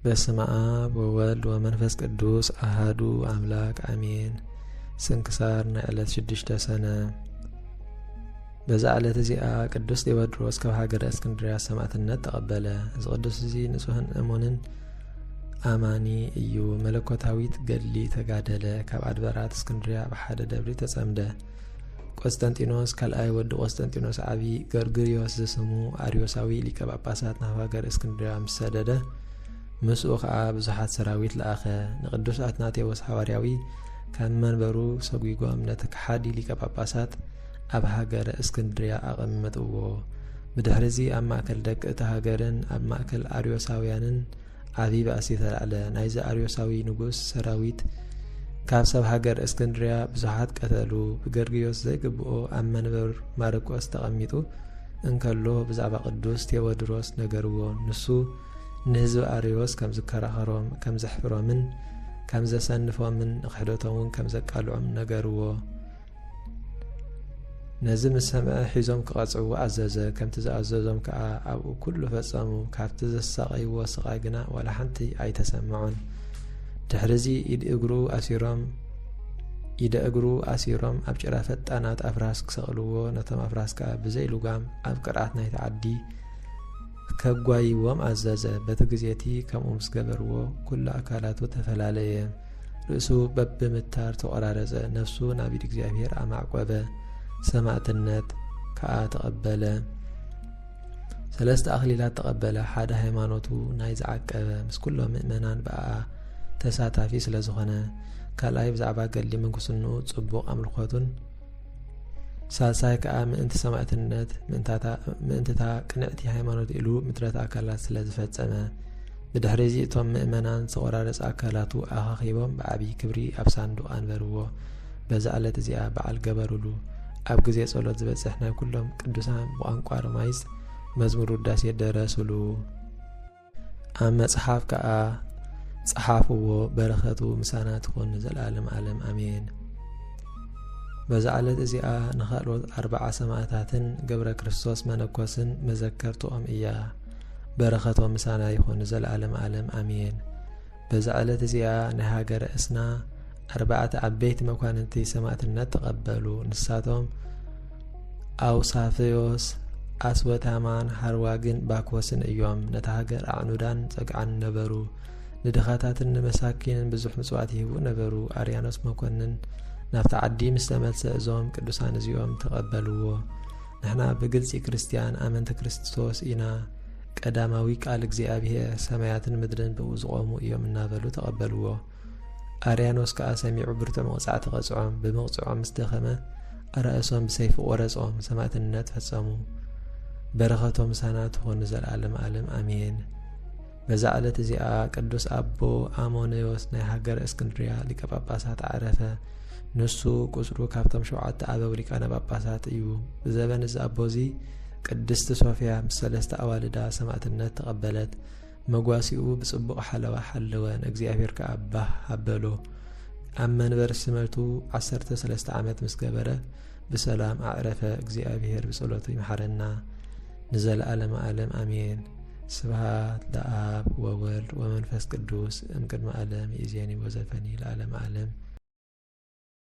በስመ አብ ወወልድ ወመንፈስ ቅዱስ አሐዱ አምላክ አሜን። ስንክሳር ናይ ዕለት 6 ሰነ። በዛ ዕለት እዚኣ ቅዱስ ቴዎድሮስ ካብ ሃገረ እስክንድርያ ሰማዕትነት ተቐበለ። እዚ ቅዱስ እዚ ንጹሕን እሙንን ኣማኒ እዩ። መለኮታዊት ገድሊ ተጋደለ። ካብ ኣድባራት እስክንድርያ ብሓደ ደብሪ ተጸምደ። ቆስጠንጢኖስ ካልኣይ ወዲ ቆስጠንጢኖስ ዓቢ ገርግርዮስ ዝስሙ ኣርዮሳዊ ሊቀ ጳጳሳት ናብ ሃገረ እስክንድርያ ምስ ሰደደ ምስኡ ከዓ ብዙሓት ሰራዊት ለኣኸ። ንቅዱስ አትናቴዎስ ሓዋርያዊ ካብ መንበሩ ሰጉጎም ነቲ ከሓዲ ሊቀ ጳጳሳት ኣብ ሃገረ እስክንድርያ ኣቐመጥዎ። ብድሕሪዚ ኣብ ማእከል ደቂ እቲ ሃገርን ኣብ ማእከል ኣርዮሳውያንን ዓብዪ ባእሲ ተላዕለ። ናይዚ ኣርዮሳዊ ንጉስ ሰራዊት ካብ ሰብ ሃገር እስክንድርያ ብዙሓት ቀተሉ። ብገርግዮስ ዘይግብኦ ኣብ መንበር ማርቆስ ተቐሚጡ እንከሎ ብዛዕባ ቅዱስ ቴዎድሮስ ነገርዎ። ንሱ ንህዝቢ ኣርዮስ ከም ዝከራኸሮም ከም ዘሕፍሮምን ከም ዘሰንፎምን ንክሕደቶምን ከም ዘቃልዖም ነገርዎ። ነዚ ምስ ሰምዐ ሒዞም ክቐጽዕዎ ኣዘዘ። ከምቲ ዝኣዘዞም ከዓ ኣብኡ ኩሉ ፈጸሙ። ካብቲ ዘሳቀይዎ ስቃይ ግና ዋላ ሓንቲ ኣይተሰምዖን። ድሕሪዚ ኢደ እግሩ ኣሲሮም ኣብ ጭራ ፈጣናት ኣፍራስ ክሰቕልዎ፣ ነቶም ኣፍራስ ከዓ ብዘይ ልጓም ኣብ ቅርዓት ናይቲ ዓዲ ከጓይዎም ኣዘዘ። በቲ ግዜቲ ከምኡ ምስ ገበርዎ ኩሉ ኣካላቱ ተፈላለየ። ርእሱ በብምታር ተቆራረጸ። ነፍሱ ናብ ኢድ እግዚኣብሔር ኣማዕቆበ። ሰማዕትነት ከዓ ተቐበለ። 3 ኣኽሊላት ተቐበለ። ሓደ ሃይማኖቱ ናይ ዝዓቀበ ምስ ኩሎም ምእመናን በኣ ተሳታፊ ስለ ዝኾነ፣ ካልኣይ ብዛዕባ ገድሊ ምንኩስንኡ ጽቡቕ ኣምልኾቱን፣ ሳልሳይ ከዓ ምእንቲ ሰማዕትነት ምእንትታ ቅንዕቲ ሃይማኖት ኢሉ ምትረት ኣካላት ስለ ዝፈጸመ። ብድሕሪዚ እቶም ምእመናን ዝተቆራረጸ ኣካላቱ ኣኻኺቦም ብዓብዪ ክብሪ ኣብ ሳንዱቕ ኣንበርዎ። በዛ ዕለት እዚኣ በዓል ገበሩሉ። ኣብ ግዜ ጸሎት ዝበጽሕ ናይ ኩሎም ቅዱሳን ብቋንቋ ሮማይስ መዝሙር ውዳሴ ደረሱሉ። ኣብ መጽሓፍ ከዓ ጸሓፍዎ። በረኸቱ ምሳና ትኹን ዘለዓለም ዓለም አሜን። በዛ ዕለት እዚኣ ንኻልኦት 40 ሰማዕታትን ገብረ ክርስቶስ መነኮስን መዘከርትኦም እያ። በረኸቶም ምሳና ይኹን ዘለዓለም ዓለም አሜን። በዛ ዕለት እዚኣ ናይ ሃገረ እስና 4 ዓበይቲ መኳንንቲ ሰማዕትነት ተቐበሉ። ንሳቶም ኣውሳፍዮስ፣ ኣስወታማን፣ ሃርዋግን ባኮስን እዮም። ነታ ሃገር ኣዕኑዳን ጸግዓን ነበሩ። ንድኻታትን ንመሳኪንን ብዙሕ ምጽዋት ይህቡ ነበሩ። ኣርያኖስ መኮንን ናብቲ ዓዲ ምስ ተመልሰ እዞም ቅዱሳን እዚኦም ተቐበልዎ። ንሕና ብግልፂ ክርስቲያን ኣመንቲ ክርስቶስ ኢና፣ ቀዳማዊ ቃል እግዚኣብሔር ሰማያትን ምድርን ብኡ ዝቖሙ እዮም እናበሉ ተቐበልዎ። ኣርያኖስ ከዓ ሰሚዑ ብርቱዕ መቕጻዕቲ ቐጽዖም። ብምቕጽዖም ምስ ደኸመ ኣርእሶም ብሰይፊ ቆረጾም፣ ሰማዕትነት ፈጸሙ። በረኸቶም ምሳና ትኹን ዘለዓለም ዓለም አሜን። በዛ ዕለት እዚኣ ቅዱስ ኣቦ ኣሞኔዎስ ናይ ሃገረ እስክንድርያ ሊቀ ጳጳሳት ዓረፈ። ንሱ ቁጽሩ ካብቶም 7 ኣበው ሊቃነ ጳጳሳት እዩ። ብዘበን እዚ ኣቦዚ ቅድስቲ ሶፍያ ምስ 3 ኣዋልዳ ሰማዕትነት ተቐበለት። መጓሲኡ ብጽቡቕ ሓለዋ ሓለወ። ንእግዚኣብሔር ከዓ ባህ ኣበሎ። ኣብ መንበር ስመቱ 13 ዓመት ምስ ገበረ ብሰላም ኣዕረፈ። እግዚአብሔር ብጸሎቱ ይምሓረና ንዘለዓለም ዓለም አሜን። ስብሐት ለአብ ወወልድ ወመንፈስ ቅዱስ እምቅድመ ዓለም ይእዜኒ ወዘልፈኒ ለዓለም ዓለም